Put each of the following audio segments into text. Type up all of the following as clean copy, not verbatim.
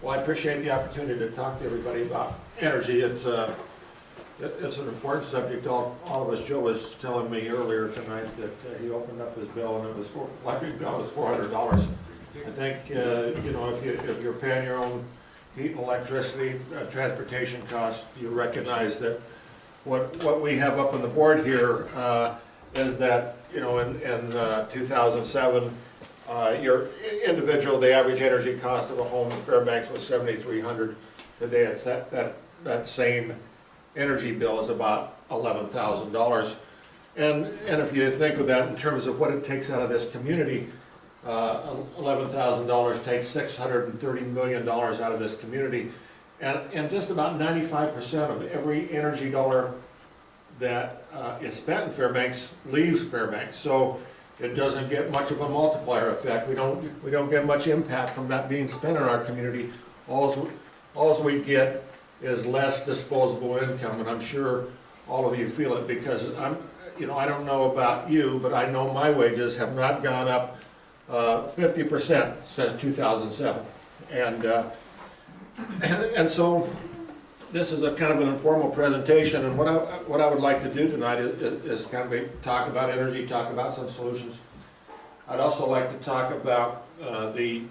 Well, I appreciate the opportunity to talk to everybody about energy. It's an important subject. All of us, Joe was telling me earlier tonight that he opened up his bill and it was electric bill was $400. I think, you know, if you're paying your own heat and electricity, transportation costs, you recognize that what we have up on the board here is that, you know, in 2007, your individual, the average energy cost of a home in Fairbanks was $7,300. Today, it's that same energy bill is about $11,000. And if you think of that in terms of what it takes out of this community, $11,000 takes $630 million out of this community. And just about 95% of every energy dollar that is spent in Fairbanks leaves Fairbanks. So it doesn't get much of a multiplier effect. We don't get much impact from that being spent in our community. All we get is less disposable income, and I'm sure all of you feel it because I don't know about you, but I know my wages have not gone up 50% since 2007, and so this is a kind of an informal presentation, and what I would like to do tonight is kind of talk about energy, talk about some solutions. I'd also like to talk about the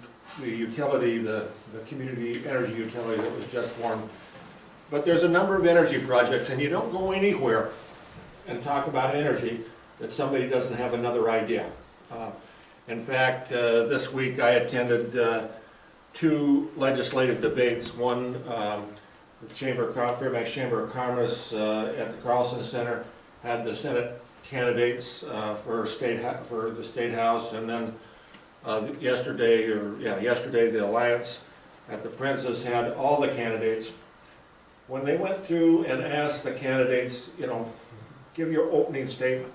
utility, the community energy utility that was just formed. But there's a number of energy projects, and you don't go anywhere and talk about energy that somebody doesn't have another idea. In fact, this week I attended 2 legislative debates, one the Fairbanks Chamber of Commerce at the Carlson Center had the Senate candidates for the State House, and then yesterday the Alliance at the Princess had all the candidates. When they went through and asked the candidates, you know, give your opening statement.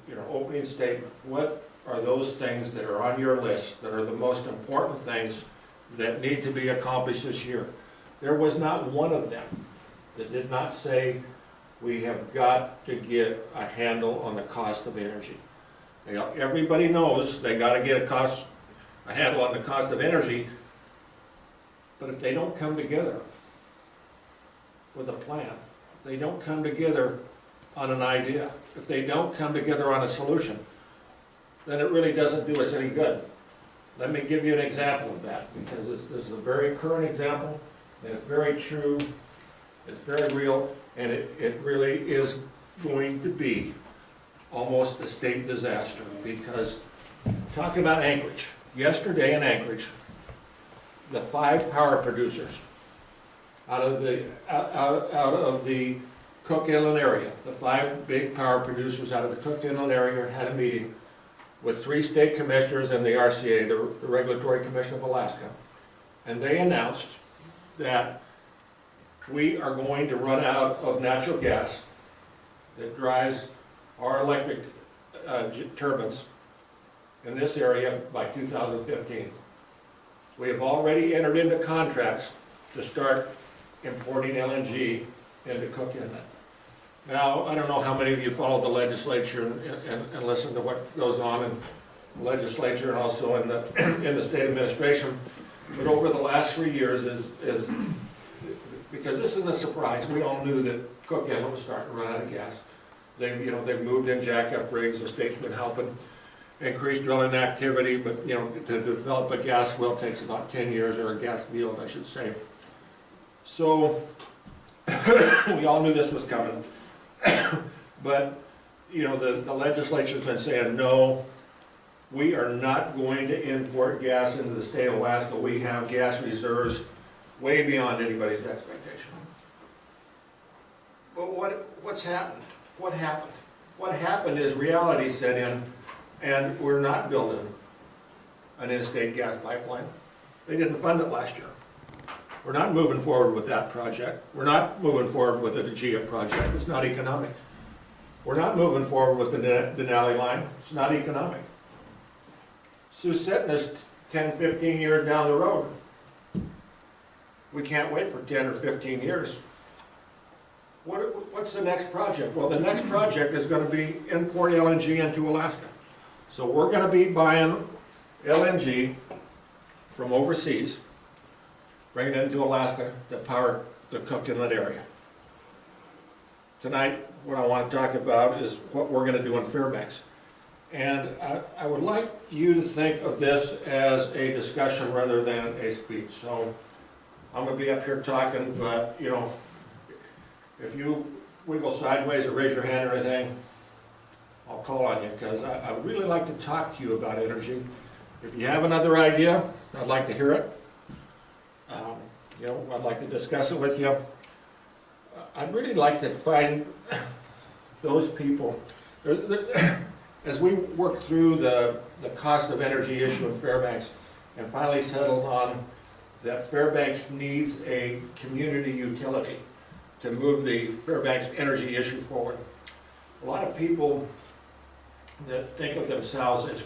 Your opening statement. What are those things that are on your list that are the most important things that need to be accomplished this year? There was not one of them that did not say we have got to get a handle on the cost of energy. Everybody knows they got to get a handle on the cost of energy, but if they don't come together with a plan, if they don't come together on an idea, if they don't come together on a solution, then it really doesn't do us any good. Let me give you an example of that, because this is a very current example, and it's very true, it's very real, and it really is going to be almost a state disaster. Because talking about Anchorage, yesterday in Anchorage, the 5 power producers out of the Cook Inlet area, the 5 big power producers out of the Cook Inlet area had a meeting with 3 state commissioners and the RCA, the Regulatory Commission of Alaska, and they announced that we are going to run out of natural gas that drives our electric turbines in this area by 2015. We have already entered into contracts to start importing LNG into Cook Inlet. Now, I don't know how many of you follow the legislature and listen to what goes on in the legislature and also in the state administration, but over the last 3 years because this isn't a surprise, we all knew that Cook Inlet was starting to run out of gas. They've moved in jackup rigs, the state's been helping increase drilling activity, but to develop a gas well takes about 10 years, or a gas field, I should say. So we all knew this was coming. But the legislature's been saying, no, we are not going to import gas into the state of Alaska. We have gas reserves way beyond anybody's expectation. But what's happened? What happened? What happened is reality set in, and we're not building an in-state gas pipeline. They didn't fund it last year. We're not moving forward with that project. We're not moving forward with the AGIA project. It's not economic. We're not moving forward with the Denali line. It's not economic. Sioux Sitting is 10, 15 years down the road. We can't wait for 10 or 15 years. What's the next project? Well, the next project is going to be import LNG into Alaska. So we're going to be buying LNG from overseas, bring it into Alaska to power the Cook Inlet area. Tonight, what I want to talk about is what we're going to do in Fairbanks. And I would like you to think of this as a discussion rather than a speech. So I'm going to be up here talking, but you know, if you wiggle sideways or raise your hand or anything, I'll call on you, because I would really like to talk to you about energy. If you have another idea, I'd like to hear it. You know, I'd like to discuss it with you. I'd really like to find those people. As we work through the cost of energy issue in Fairbanks and finally settled on that Fairbanks needs a community utility to move the Fairbanks energy issue forward. A lot of people that think of themselves as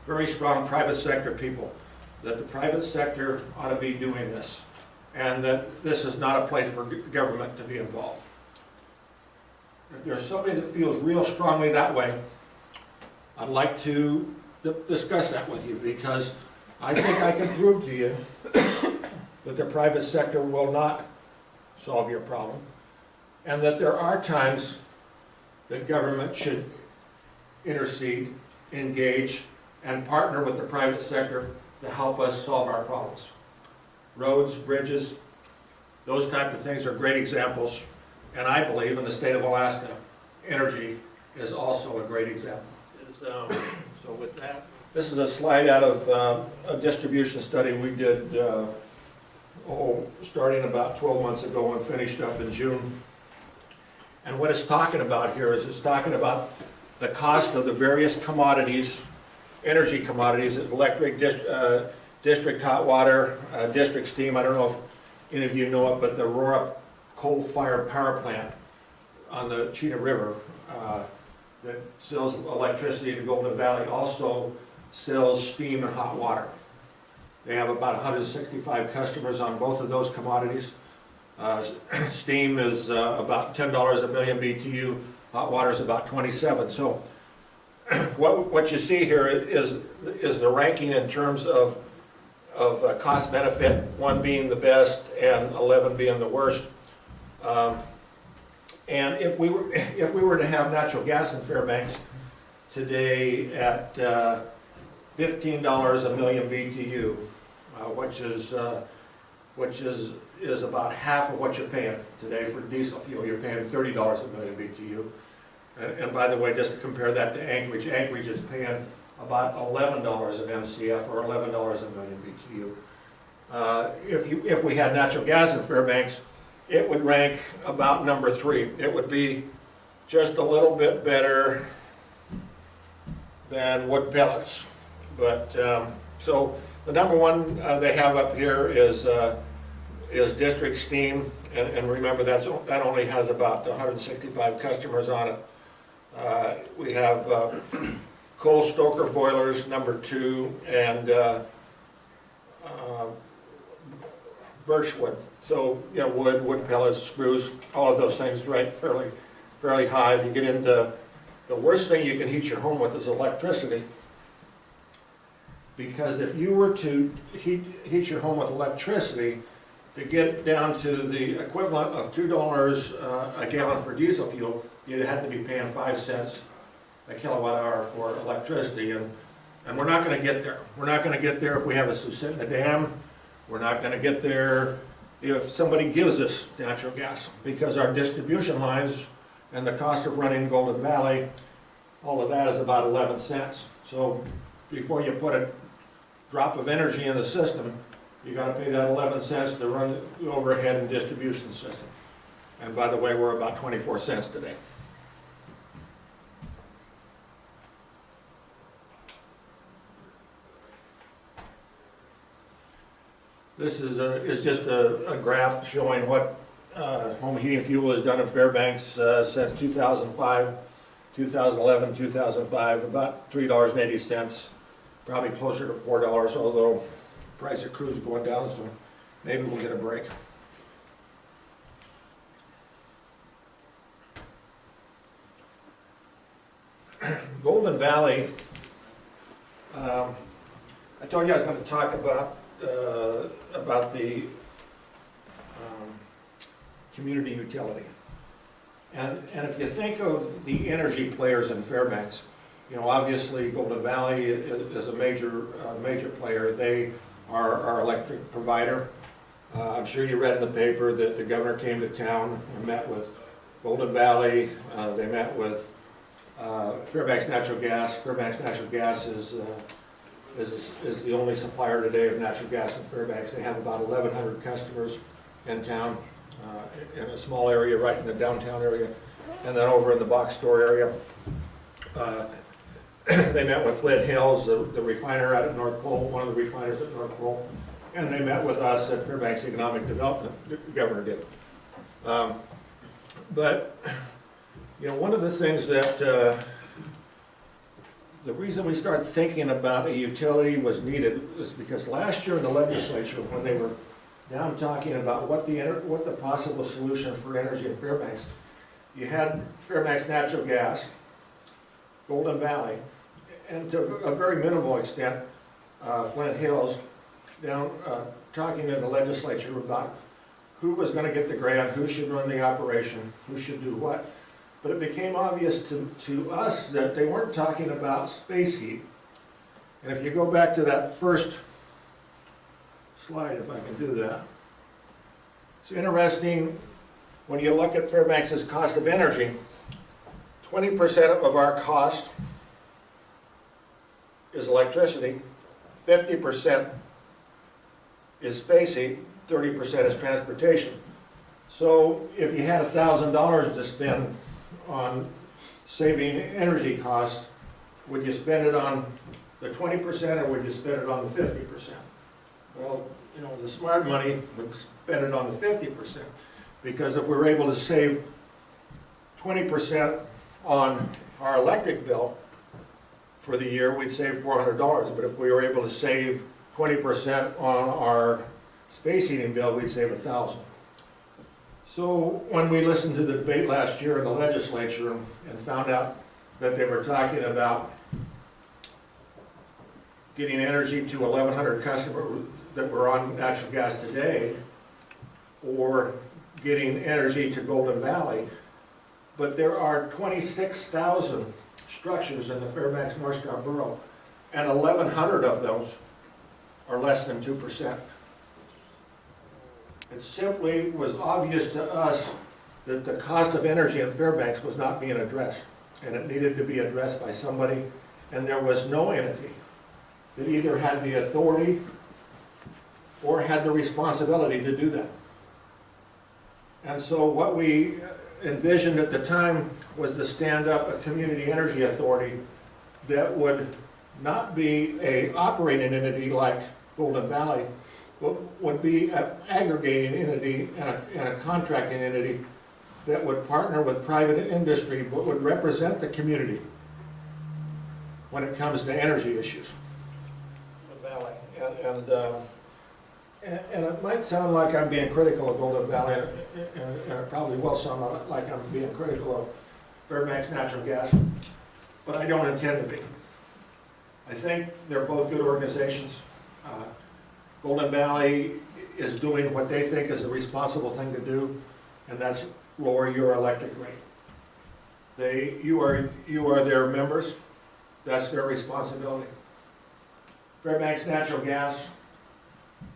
very strong private sector people, that the private sector ought to be doing this, and that this is not a place for government to be involved. If there's somebody that feels real strongly that way, I'd like to discuss that with you, because I think I can prove to you that the private sector will not solve your problem, and that there are times that government should intercede, engage, and partner with the private sector to help us solve our problems. Roads, bridges, those type of things are great examples, and I believe in the state of Alaska, energy is also a great example. So with that, this is a slide out of a distribution study we did starting about 12 months ago and finished up in June. And what it's talking about here is it's talking about the cost of the various commodities, energy commodities, electric, district hot water, district steam. I don't know if any of you know it, but the Aurora coal-fired power plant on the Cheetah River that sells electricity to Golden Valley also sells steam and hot water. They have about 165 customers on both of those commodities. Steam is about $10 a million BTU. Hot water is about 27. So what you see here is the ranking in terms of cost benefit, 1 being the best and 11 being the worst. And if we were to have natural gas in Fairbanks today at $15 a million BTU, which is about half of what you're paying today for diesel fuel. You're paying $30 a million BTU. And by the way, just to compare that to Anchorage, Anchorage is paying about $11 an MCF or $11 a million BTU. If we had natural gas in Fairbanks, it would rank about number 3. It would be just a little bit better than wood pellets. But so the number 1 they have up here is district steam, and remember that only has about 165 customers on it. We have coal stoker boilers, number 2, and birchwood. So yeah, wood pellets, spruce, all of those things rank fairly high. If you get into the worst thing you can heat your home with is electricity, because if you were to heat your home with electricity, to get down to the equivalent of $2 a gallon for diesel fuel, you'd have to be paying 5 cents a kilowatt hour for electricity, and we're not going to get there. We're not going to get there if we have a Susitna Dam. We're not going to get there if somebody gives us natural gas, because our distribution lines and the cost of running Golden Valley, all of that is about 11 cents. So before you put a drop of energy in the system, you got to pay that 11 cents to run the overhead and distribution system. And by the way, we're about 24 cents today. This is just a graph showing what home heating fuel has done in Fairbanks since 2005, 2011, 2005, about $3.80, probably closer to $4, although the price of crude is going down, so maybe we'll get a break. Golden Valley, I told you I was going to talk about about the community utility. And if you think of the energy players in Fairbanks, you know, obviously Golden Valley is a major player. They are our electric provider. I'm sure you read in the paper that the governor came to town and met with Golden Valley. They met with Fairbanks Natural Gas. Fairbanks Natural Gas is the only supplier today of natural gas in Fairbanks. They have about 1,100 customers in town, in a small area right in the downtown area, and then over in the box store area. They met with Flint Hills, the refiner out at North Pole, one of the refiners at North Pole, and they met with us at Fairbanks Economic Development, the governor did. But, you know, one of the things that, the reason we started thinking about a utility was needed is because last year in the legislature, when they were down talking about what the possible solution for energy in Fairbanks, you had Fairbanks Natural Gas, Golden Valley, and to a very minimal extent, Flint Hills, down talking in the legislature about who was going to get the grant, who should run the operation, who should do what. But it became obvious to us that they weren't talking about space heat. And if you go back to that first slide, if I can do that, it's interesting when you look at Fairbanks' cost of energy. 20% of our cost is electricity, 50% is space heat, 30% is transportation. So if you had $1,000 to spend on saving energy costs, would you spend it on the 20% or would you spend it on the 50%? Well, you know, the smart money would spend it on the 50%, because if we were able to save 20% on our electric bill for the year, we'd save $400. But if we were able to save 20% on our space heating bill, we'd save $1,000. So when we listened to the debate last year in the legislature and found out that they were talking about getting energy to 1,100 customers that were on natural gas today, or getting energy to Golden Valley, but there are 26,000 structures in the Fairbanks North Star Borough, and 1,100 of those are less than 2%. It simply was obvious to us that the cost of energy in Fairbanks was not being addressed, and it needed to be addressed by somebody, and there was no entity that either had the authority or had the responsibility to do that. And so what we envisioned at the time was to stand up a community energy authority that would not be an operating entity like Golden Valley, but would be an aggregating entity and a contracting entity that would partner with private industry, but would represent the community when it comes to energy issues. Golden Valley. And it might sound like I'm being critical of Golden Valley, and it probably will sound like I'm being critical of Fairbanks Natural Gas, but I don't intend to be. I think they're both good organizations. Golden Valley is doing what they think is a responsible thing to do, and that's lower your electric rate. You are their members. That's their responsibility. Fairbanks Natural Gas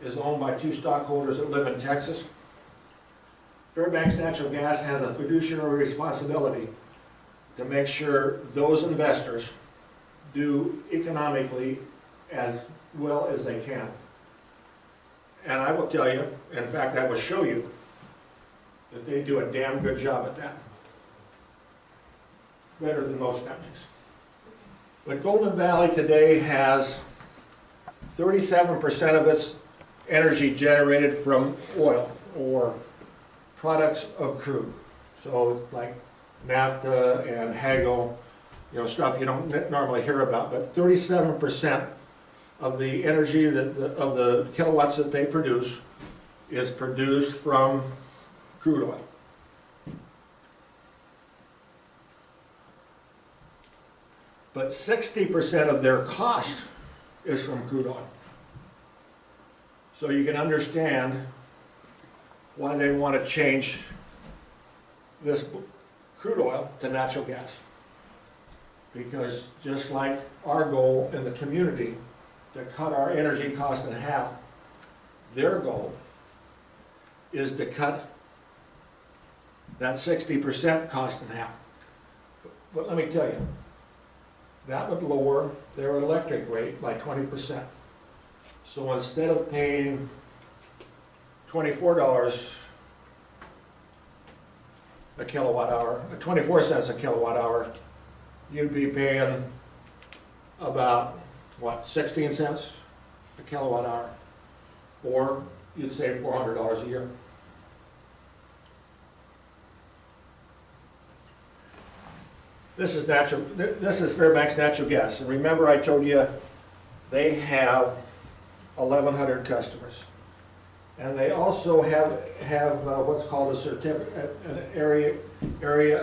is owned by two stockholders that live in Texas. Fairbanks Natural Gas has a fiduciary responsibility to make sure those investors do economically as well as they can. And I will tell you, in fact, I will show you that they do a damn good job at that. Better than most companies. But Golden Valley today has 37% of its energy generated from oil or products of crude. So like naphtha and haggle, you know, stuff you don't normally hear about, but 37% of the energy of the kilowatts that they produce is produced from crude oil. But 60% of their cost is from crude oil. So you can understand why they want to change this crude oil to natural gas. Because just like our goal in the community to cut our energy cost in half, their goal is to cut that 60% cost in half. But let me tell you, that would lower their electric rate by 20%. So instead of paying $24 a kilowatt hour, 24 cents a kilowatt hour, you'd be paying about, what, 16 cents a kilowatt hour? Or you'd save $400 a year. This is Fairbanks Natural Gas, and remember I told you they have 1,100 customers. And they also have what's called a certificate, an area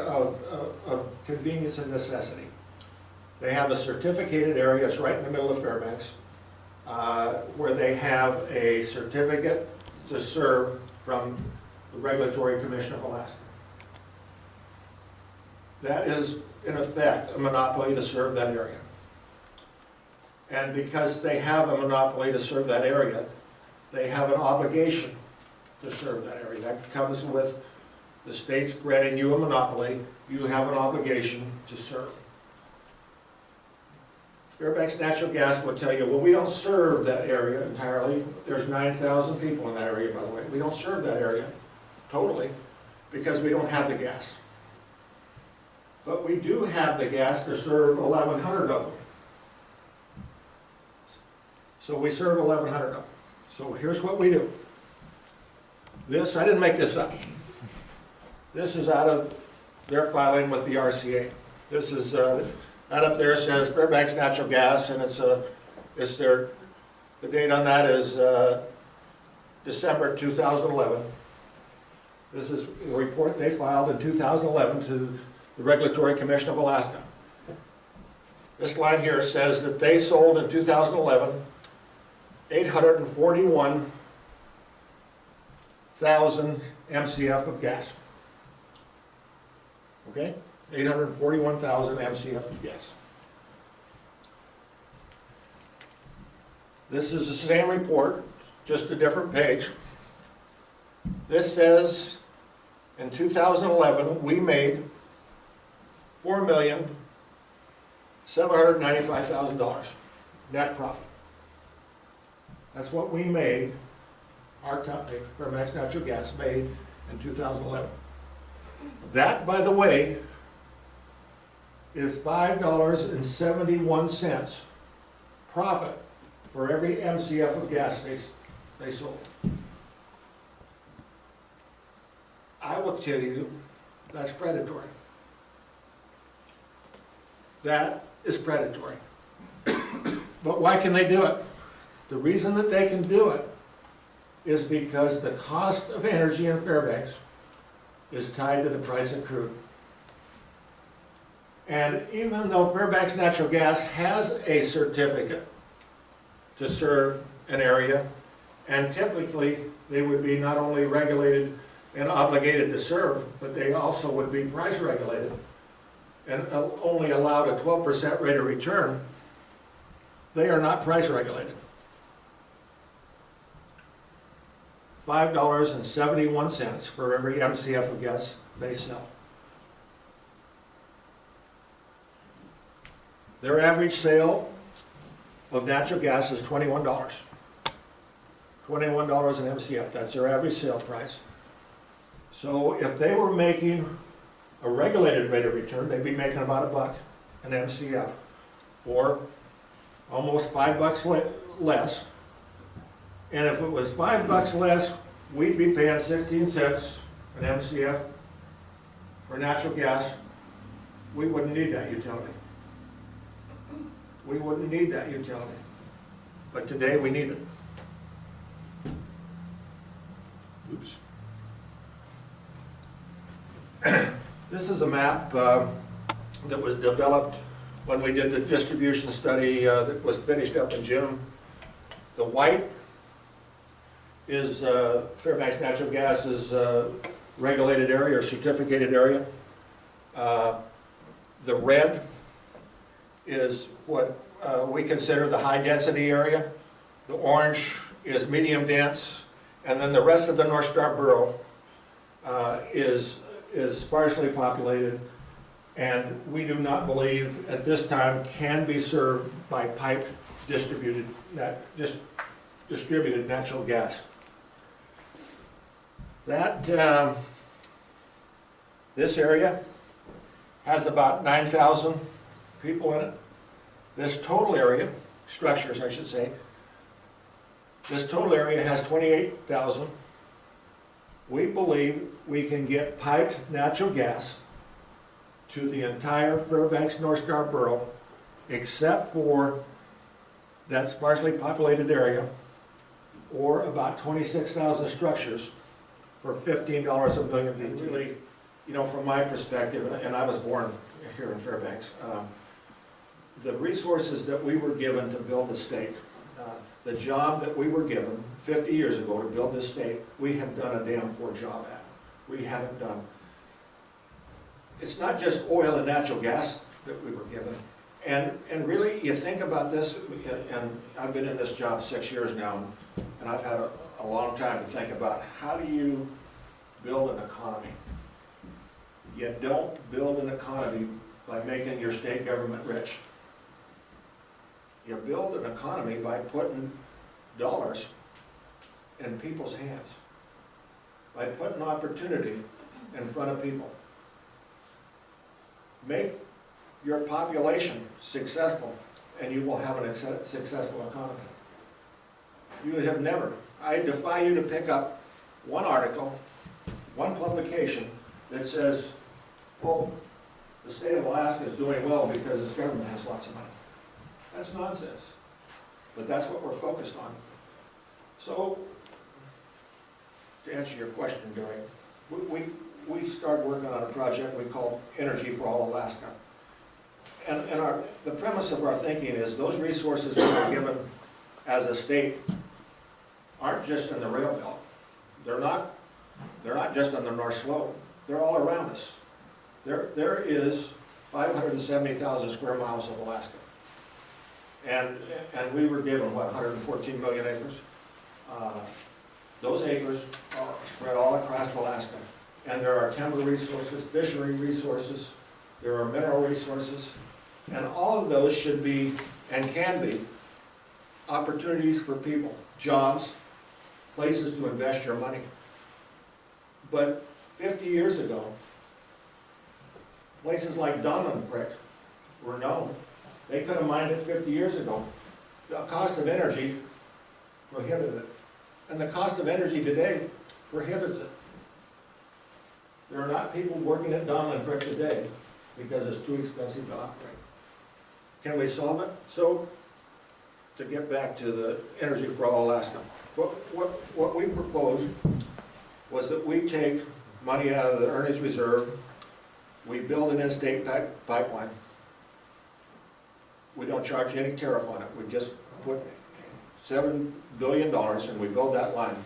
of convenience and necessity. They have a certificated area, it's right in the middle of Fairbanks, where they have a certificate to serve from the Regulatory Commission of Alaska. That is, in effect, a monopoly to serve that area. And because they have a monopoly to serve that area, they have an obligation to serve that area. That comes with the state's granting you a monopoly, you have an obligation to serve. Fairbanks Natural Gas will tell you, well, we don't serve that area entirely. There's 9,000 people in that area, by the way. We don't serve that area totally because we don't have the gas. But we do have the gas to serve 1,100 of them. So we serve 1,100 of them. So here's what we do. This, I didn't make this up. This is out of their filing with the RCA. This is, that up there says Fairbanks Natural Gas, and it's their, the date on that is December 2011. This is a report they filed in 2011 to the Regulatory Commission of Alaska. This line here says that they sold in 2011 841,000 MCF of gas. Okay? 841,000 MCF of gas. This is the same report, just a different page. This says in 2011 we made $4,795,000 net profit. That's what we made, our company, Fairbanks Natural Gas, made in 2011. That, by the way, is $5.71 profit for every MCF of gas they sold. I will tell you, that's predatory. That is predatory. But why can they do it? The reason that they can do it is because the cost of energy in Fairbanks is tied to the price of crude. And even though Fairbanks Natural Gas has a certificate to serve an area, and typically they would be not only regulated and obligated to serve, but they also would be price regulated and only allowed a 12% rate of return, they are not price regulated. $5.71 for every MCF of gas they sell. Their average sale of natural gas is $21. $21 an MCF, that's their average sale price. So if they were making a regulated rate of return, they'd be making about $1 an MCF, or almost $5 less. And if it was $5 less, we'd be paying 16 cents an MCF for natural gas. We wouldn't need that utility. We wouldn't need that utility. But today we need it. Oops. This is a map that was developed when we did the distribution study that was finished up in June. The white is Fairbanks Natural Gas's regulated area or certificated area. The red is what we consider the high-density area. The orange is medium dense, and then the rest of the North Star Borough is sparsely populated, and we do not believe at this time can be served by pipe distributed natural gas. That this area has about 9,000 people in it. This total area, structures I should say, this total area has 28,000. We believe we can get piped natural gas to the entire Fairbanks North Star Borough, except for that sparsely populated area, or about 26,000 structures for $15 a million BTU. Really, you know, from my perspective, and I was born here in Fairbanks, the resources that we were given to build the state, the job that we were given 50 years ago to build this state, we have done a damn poor job at. We haven't done. It's not just oil and natural gas that we were given. And really, you think about this, and I've been in this job 6 years now, and I've had a long time to think about how do you build an economy. You don't build an economy by making your state government rich. You build an economy by putting dollars in people's hands, by putting opportunity in front of people. Make your population successful, and you will have a successful economy. You have never, I defy you to pick up one article, one publication that says, well, the state of Alaska is doing well because its government has lots of money. That's nonsense, but that's what we're focused on. So, to answer your question, Gary, we started working on a project we call Energy for All Alaska. And the premise of our thinking is those resources we were given as a state aren't just in the rail belt. They're not just on the North Slope. They're all around us. There is 570,000 square miles of Alaska. And we were given, what, 114 million acres? Those acres are spread all across Alaska. And there are timber resources, fishery resources, there are mineral resources, and all of those should be, and can be, opportunities for people, jobs, places to invest your money. But 50 years ago, places like Donlin Creek were known. They could have mined it 50 years ago. The cost of energy prohibited it. And the cost of energy today prohibits it. There are not people working at Donlin Creek today because it's too expensive to operate. Can we solve it? So, to get back to the Energy for All Alaska, what we proposed was that we take money out of the earnings reserve, we build an in-state pipeline. We don't charge any tariff on it. We just put $7 billion and we build that line.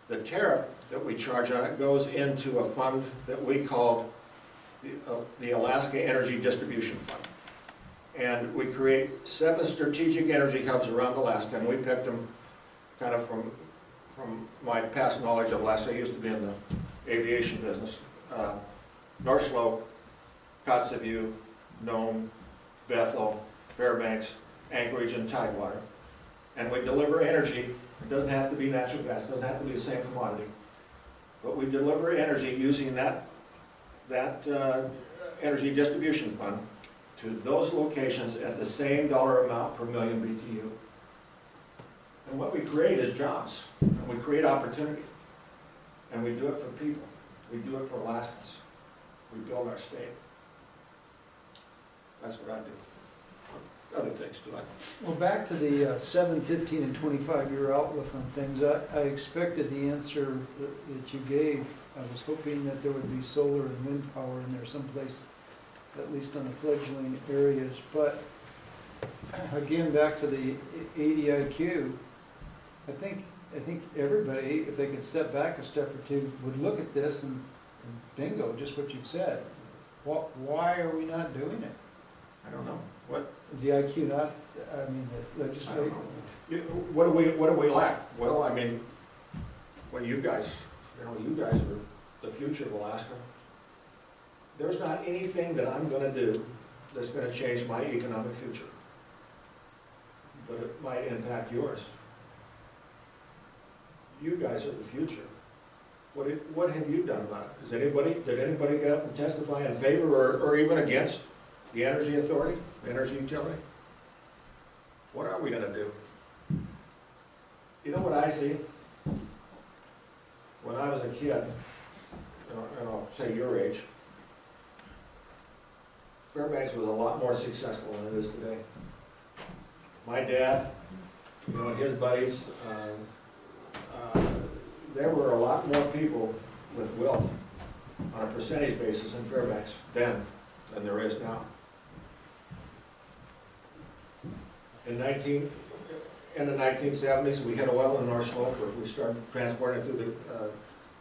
The tariff that we charge on it goes into a fund that we call the Alaska Energy Distribution Fund. And we create 7 strategic energy hubs around Alaska, and we picked them kind of from my past knowledge of Alaska. I used to be in the aviation business. North Slope, Kotzebue, Nome, Bethel, Fairbanks, Anchorage, and Tidewater. And we deliver energy. It doesn't have to be natural gas, it doesn't have to be the same commodity. But we deliver energy using that energy distribution fund to those locations at the same dollar amount per million BTU. And what we create is jobs, and we create opportunity. And we do it for people. We do it for Alaskans. We build our state. That's what I do. Other things too. Well, back to the 7, 15, and 25-year outlook on things, I expected the answer that you gave. I was hoping that there would be solar and wind power in there someplace, at least on the fledgling areas. But again, back to the ADIQ, I think I think everybody, if they could step back a step or two, would look at this and bingo, just what you've said. Why are we not doing it? I don't know. What, Is the IQ not, I mean, the I don't legislature? know. What do we lack? Well, I mean, well, you guys are the future of Alaska. There's not anything that I'm gonna do that's gonna change my economic future. But it might impact yours. You guys are the future. What have you done about it? Did anybody get up and testify in favor or even against the energy authority, the energy utility? What are we gonna do? You know what I see? When I was a kid, and I'll say your age, Fairbanks was a lot more successful than it is today. My dad, and his buddies, there were a lot more people with wealth on a percentage basis in Fairbanks then than there is now. In the 1970s, we hit a well in North Slope where we started transporting it through the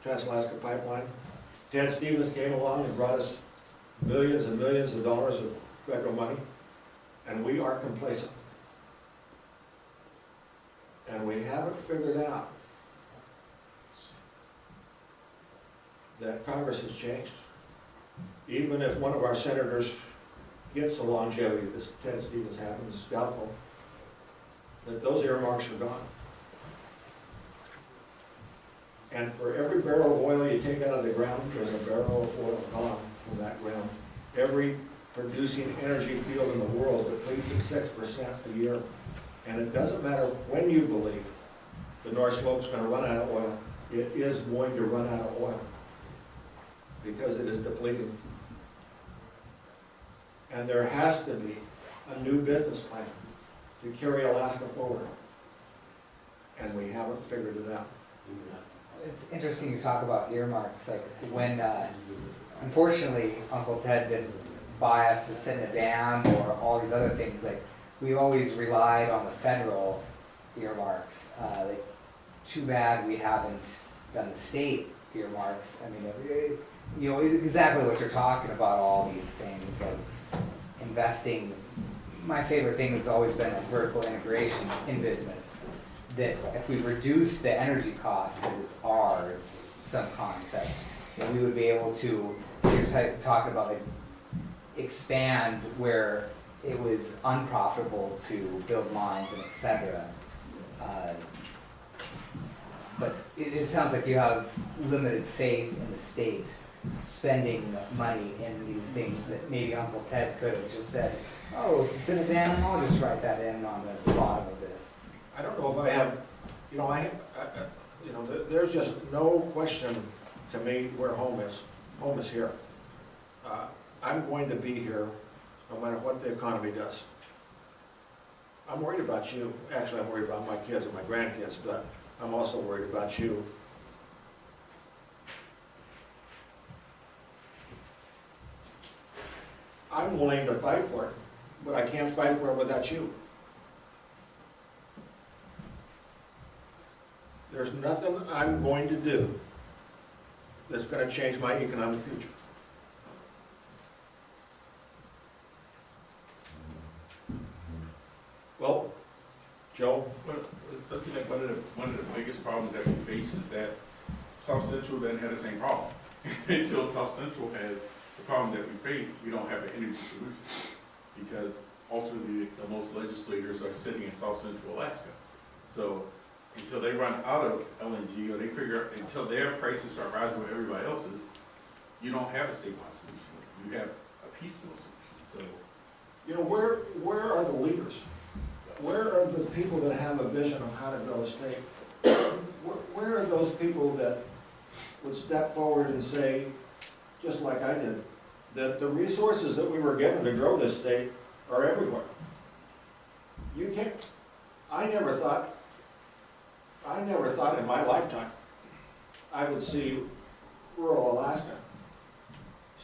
Trans-Alaska Pipeline. Ted Stevens came along and brought us millions and millions of dollars of federal money, and we are complacent. And we haven't figured out that Congress has changed. Even if one of our senators gets the longevity that Ted Stevens happens, it's doubtful, that those earmarks are gone. And for every barrel of oil you take out of the ground, there's a barrel of oil gone from that ground. Every producing energy field in the world depletes at 6% a year. And it doesn't matter when you believe the North Slope's gonna run out of oil, it is going to run out of oil because it is depleting. And there has to be a new business plan to carry Alaska forward. And we haven't figured it out. It's interesting you talk about earmarks, like when, unfortunately, Uncle Ted didn't buy us to send a dam or all these other things, like, we always relied on the federal earmarks. Like, too bad we haven't done the state earmarks. I mean, it's exactly what you're talking about, all these things, like investing. My favorite thing has always been vertical integration in business. That if we reduce the energy cost, because it's ours, some concept, that we would be able to, you're just talking about like expand where it was unprofitable to build lines and et cetera. But it sounds like you have limited faith in the state spending money in these things that maybe Uncle Ted could have just said, oh, send it down, I'll just write that in on the bottom of this. I don't know if I have, there's just no question to me where home is. Home is here. I'm going to be here no matter what the economy does. I'm worried about you. Actually, I'm worried about my kids and my grandkids, but I'm also worried about you. I'm willing to fight for it, but I can't fight for it without you. There's nothing I'm going to do that's going to change my economic future. Well, Joe? I think like one of the biggest problems that we face is that South Central doesn't have the same problem. Until South Central has the problem that we face, we don't have an energy solution. Because ultimately, the most legislators are sitting in South Central Alaska. So until they run out of LNG, or they figure out, until their prices start rising with everybody else's, you don't have a statewide solution. You have a piecemeal solution. So, Where are the leaders? Where are the people that have a vision of how to grow a state? Where are those people that would step forward and say, just like I did, that the resources that we were given to grow this state are everywhere? You can't, I never thought in my lifetime I would see rural Alaska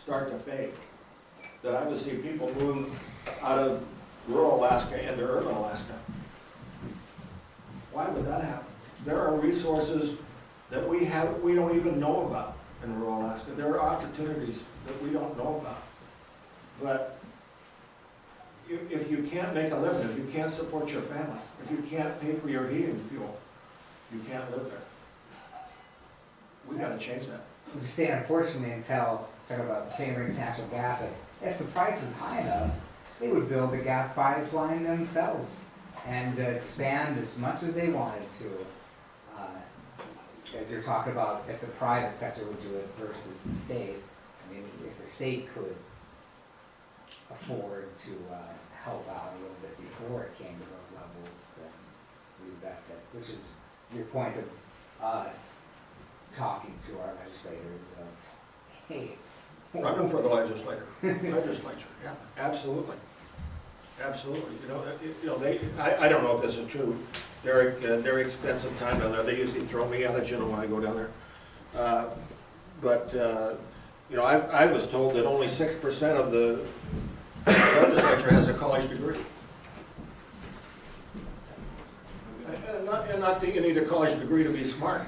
start to fade. That I would see people move out of rural Alaska into urban Alaska. Why would that happen? there are resources that we don't even know about in rural Alaska. There are opportunities that we don't know about. But if you can't make a living, if you can't support your family, if you can't pay for your heating fuel, you can't live there. We gotta change that. I'm just saying, unfortunately, until, talk about favoring natural gas, like, if the price was high enough, they would build the gas pipeline themselves and expand as much as they wanted to. As you're talking about, if the private sector would do it versus the state, I mean, if the state could afford to help out a little bit before it came to those levels, then we would benefit, which is your point of us talking to our legislators of, hey. Running for the legislature, yeah, absolutely. Absolutely, I don't know if this is true. Derek spent some time down there. They usually throw me out of jail when I go down there. But I was told that only 6% of the legislature has a college degree. And not that you need a college degree to be smart,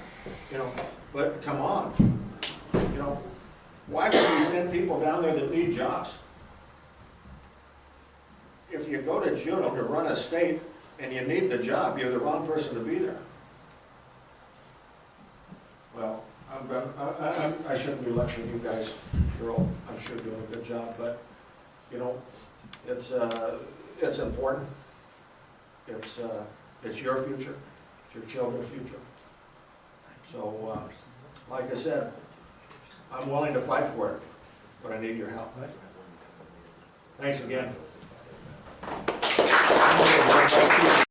but come on. Why would we send people down there that need jobs? If you go to Juneau to run a state and you need the job, you're the wrong person to be there. Well, I shouldn't be lecturing you guys. You're all, I'm sure, doing a good job, but it's important. It's your future. It's your children's future. So, like I said, I'm willing to fight for it, but I need your help. Thanks again.